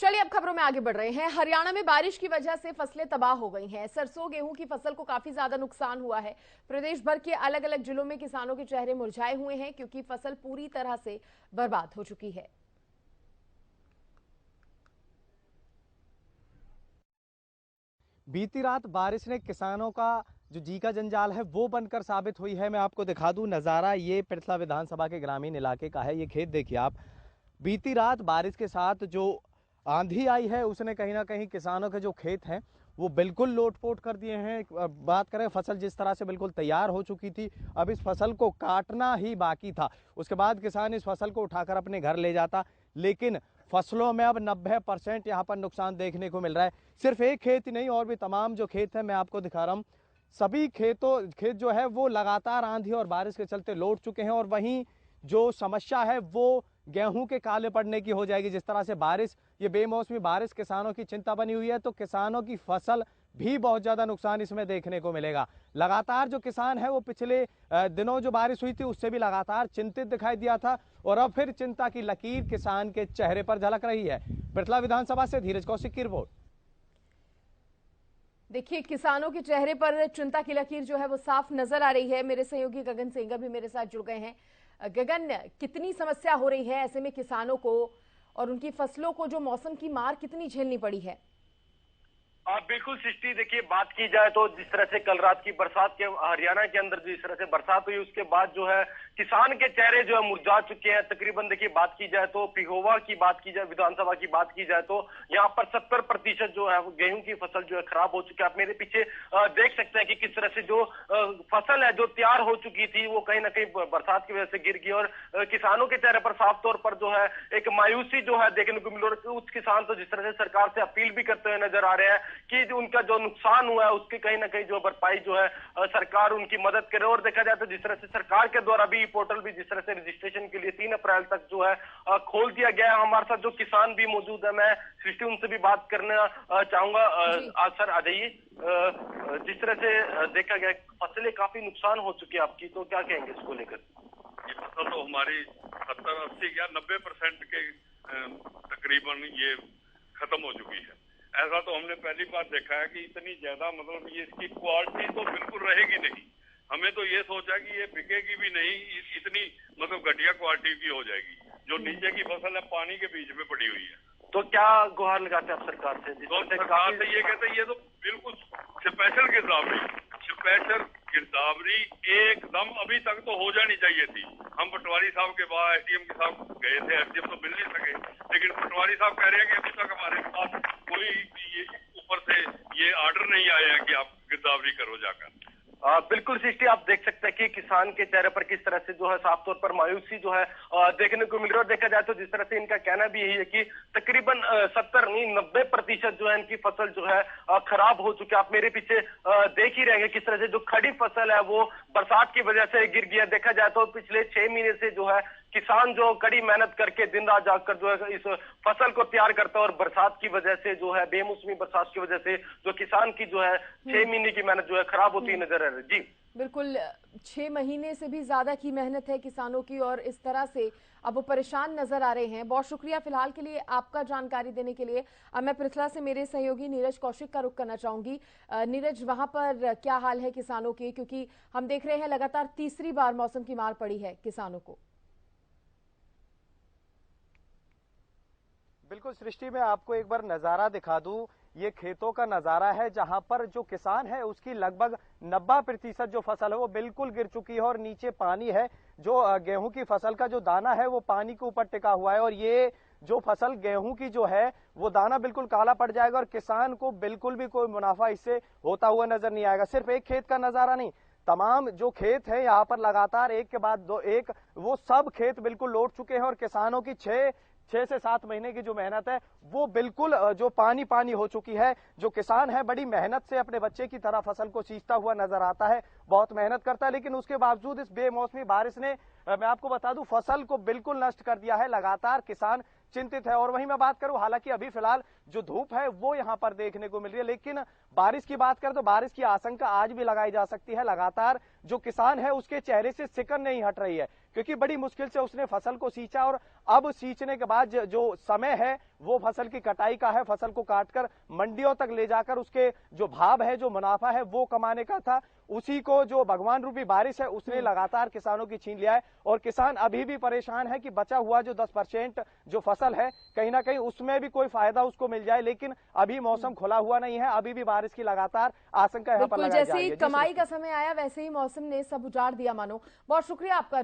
चलिए अब खबरों में आगे बढ़ रहे हैं। हरियाणा में बारिश की वजह से फसलें तबाह हो गई हैं। सरसों गेहूं की फसल को काफी ज्यादा नुकसान हुआ है। प्रदेश भर के अलग अलग जिलों में किसानों के चेहरे मुरझाए हुए हैं क्योंकि फसल पूरी तरह से बर्बाद हो चुकी है। बीती रात बारिश ने किसानों का जो जी का जंजाल है वो बनकर साबित हुई है। मैं आपको दिखा दूं नज़ारा, ये पृथला विधानसभा के ग्रामीण इलाके का है। ये खेत देखिए आप, बीती रात बारिश के साथ जो आंधी आई है उसने कहीं ना कहीं किसानों के जो खेत हैं वो बिल्कुल लोटपोट कर दिए हैं। बात करें फसल जिस तरह से बिल्कुल तैयार हो चुकी थी, अब इस फसल को काटना ही बाकी था। उसके बाद किसान इस फसल को उठाकर अपने घर ले जाता, लेकिन फसलों में अब 90% यहाँ पर नुकसान देखने को मिल रहा है। सिर्फ एक खेत ही नहीं, और भी तमाम जो खेत है मैं आपको दिखा रहा हूँ, सभी खेत जो है वो लगातार आंधी और बारिश के चलते लौट चुके हैं। और वहीं जो समस्या है वो गेहूं के काले पड़ने की हो जाएगी। जिस तरह से बारिश, ये बेमौसमी बारिश किसानों की चिंता बनी हुई है, तो किसानों की फसल भी बहुत ज्यादा नुकसान इसमें देखने को मिलेगा। लगातार जो किसान है वो पिछले दिनों जो बारिश हुई थी उससे भी लगातार चिंतित दिखाई दिया था, और अब फिर चिंता की लकीर किसान के चेहरे पर झलक रही है। पृथला विधानसभा से धीरज कौशिक की रिपोर्ट। देखिए, किसानों के चेहरे पर चिंता की लकीर जो है वो साफ नजर आ रही है। मेरे सहयोगी गगन सेंगर भी मेरे साथ जुड़ गए हैं। गगन, कितनी समस्या हो रही है ऐसे में किसानों को, और उनकी फसलों को जो मौसम की मार कितनी झेलनी पड़ी है? बिल्कुल सृष्टि, देखिए बात की जाए तो जिस तरह से कल रात की बरसात के हरियाणा के अंदर जिस तरह से बरसात हुई उसके बाद जो है किसान के चेहरे जो है मुरझा चुके हैं। तकरीबन देखिए बात की जाए तो पिहोवा की बात की जाए, विधानसभा की बात की जाए तो यहाँ पर 70% जो है गेहूं की फसल जो है खराब हो चुकी है। आप मेरे पीछे देख सकते हैं कि किस तरह से जो फसल है जो तैयार हो चुकी थी वो कहीं ना कहीं बरसात की वजह से गिर गई, और किसानों के चेहरे पर साफ तौर पर जो है एक मायूसी जो है देखने को मिली। और कुछ किसान तो जिस तरह से सरकार से अपील भी करते हुए नजर आ रहे हैं कि जो उनका जो नुकसान हुआ है उसकी कहीं ना कहीं जो भरपाई जो है सरकार उनकी मदद करे। और देखा जाए तो जिस तरह से सरकार के द्वारा भी पोर्टल भी जिस तरह से रजिस्ट्रेशन के लिए 3 अप्रैल तक जो है खोल दिया गया है। हमारे साथ जो किसान भी मौजूद है, मैं सृष्टि उनसे भी बात करना चाहूंगा। आज सर आ जाइए। जिस तरह से देखा गया फसलें काफी नुकसान हो चुकी है आपकी, तो क्या कहेंगे इसको लेकर? ये फसल तो हमारी 70-80 या 90% के तकरीबन ये खत्म हो चुकी है। ऐसा तो हमने पहली बार देखा है कि इतनी ज्यादा, मतलब ये इसकी क्वालिटी तो बिल्कुल रहेगी नहीं। हमें तो ये सोचा कि ये बिकेगी भी नहीं, इतनी मतलब घटिया क्वालिटी की हो जाएगी। जो नीचे की फसल है पानी के बीच में पड़ी हुई है। तो क्या गुहार लगाते हैं आप सरकार से? तो सरकार से ये कहते हैं ये तो बिल्कुल स्पेशल गिरदावरी एकदम अभी तक तो हो जानी चाहिए थी। हम पटवारी साहब के बाद एसडीएम के साथ गए थे, एसडीएम तो मिल नहीं सके, लेकिन पटवारी साहब कह रहे हैं कि अभी तक हमारे पास कोई ऊपर से ये ऑर्डर नहीं आया है कि आप गिरदावरी करो जाकर। बिल्कुल सृष्टि, आप देख सकते हैं कि किसान के चेहरे पर किस तरह से जो है साफ तौर पर मायूसी जो है देखने को मिल रही है। और देखा जाए तो जिस तरह से इनका कहना भी यही है कि तकरीबन 70 नहीं 90% जो है इनकी फसल जो है खराब हो चुकी है। आप मेरे पीछे देख ही रहेंगे किस तरह से जो खड़ी फसल है वो बरसात की वजह से गिर गया। देखा जाए तो पिछले 6 महीने से जो है किसान जो कड़ी मेहनत करके दिन रात जाकर जो है इस फसल को तैयार करता है, और बरसात की वजह से जो है बेमौसमी बरसात की वजह से जो किसान की जो है 6 महीने की मेहनत जो है खराब होती नजर आ रही है। जी बिल्कुल, 6 महीने से भी ज्यादा की मेहनत है किसानों की, और इस तरह से अब वो परेशान नजर आ रहे हैं। बहुत शुक्रिया फिलहाल के लिए आपका जानकारी देने के लिए। अब मैं पृथला से मेरे सहयोगी नीरज कौशिक का रुख करना चाहूंगी। नीरज, वहां पर क्या हाल है किसानों के, क्योंकि हम देख रहे हैं लगातार तीसरी बार मौसम की मार पड़ी है किसानों को। बिल्कुल सृष्टि, मैं आपको एक बार नजारा दिखा दूं। ये खेतों का नजारा है जहां पर जो किसान है उसकी लगभग 90% जो फसल है वो बिल्कुल गिर चुकी है, और नीचे पानी है। जो गेहूं की फसल का जो दाना है वो पानी के ऊपर टिका हुआ है, और ये जो फसल गेहूं की जो है वो दाना बिल्कुल काला पड़ जाएगा, और किसान को बिल्कुल भी कोई मुनाफा इससे होता हुआ नजर नहीं आएगा। सिर्फ एक खेत का नजारा नहीं, तमाम जो खेत है यहाँ पर लगातार एक के बाद दो एक वो सब खेत बिल्कुल लौट चुके हैं, और किसानों की 6 से 7 महीने की जो मेहनत है वो बिल्कुल जो पानी पानी हो चुकी है। जो किसान है बड़ी मेहनत से अपने बच्चे की तरह फसल को सींचता हुआ नजर आता है, बहुत मेहनत करता है, लेकिन उसके बावजूद इस बेमौसमी बारिश ने, मैं आपको बता दूं, फसल को बिल्कुल नष्ट कर दिया है। लगातार किसान चिंतित है। और वहीं मैं बात करूं, हालांकि अभी फिलहाल जो धूप है वो यहां पर देखने को मिल रही है, लेकिन बारिश की बात करें तो बारिश की आशंका आज भी लगाई जा सकती है। लगातार जो किसान है उसके चेहरे से सिकन नहीं हट रही है, क्योंकि बड़ी मुश्किल से उसने फसल को सींचा और अब सींचने के बाद जो समय है वो फसल की कटाई का है, फसल को काटकर मंडियों तक ले जाकर उसके जो भाव है, जो मुनाफा है वो कमाने का था। उसी को जो भगवान रूपी बारिश है उसने लगातार किसानों की छीन लिया है और किसान अभी भी परेशान है कि बचा हुआ जो 10% जो फसल है कहीं ना कहीं उसमें भी कोई फायदा उसको मिल जाए, लेकिन अभी मौसम खुला हुआ नहीं है, अभी भी बारिश की लगातार आशंका यहाँ पर लगाई जा रही है। जैसे ही कमाई का समय आया वैसे ही मौसम ने सब उजाड़ दिया मानो। बहुत शुक्रिया आपका।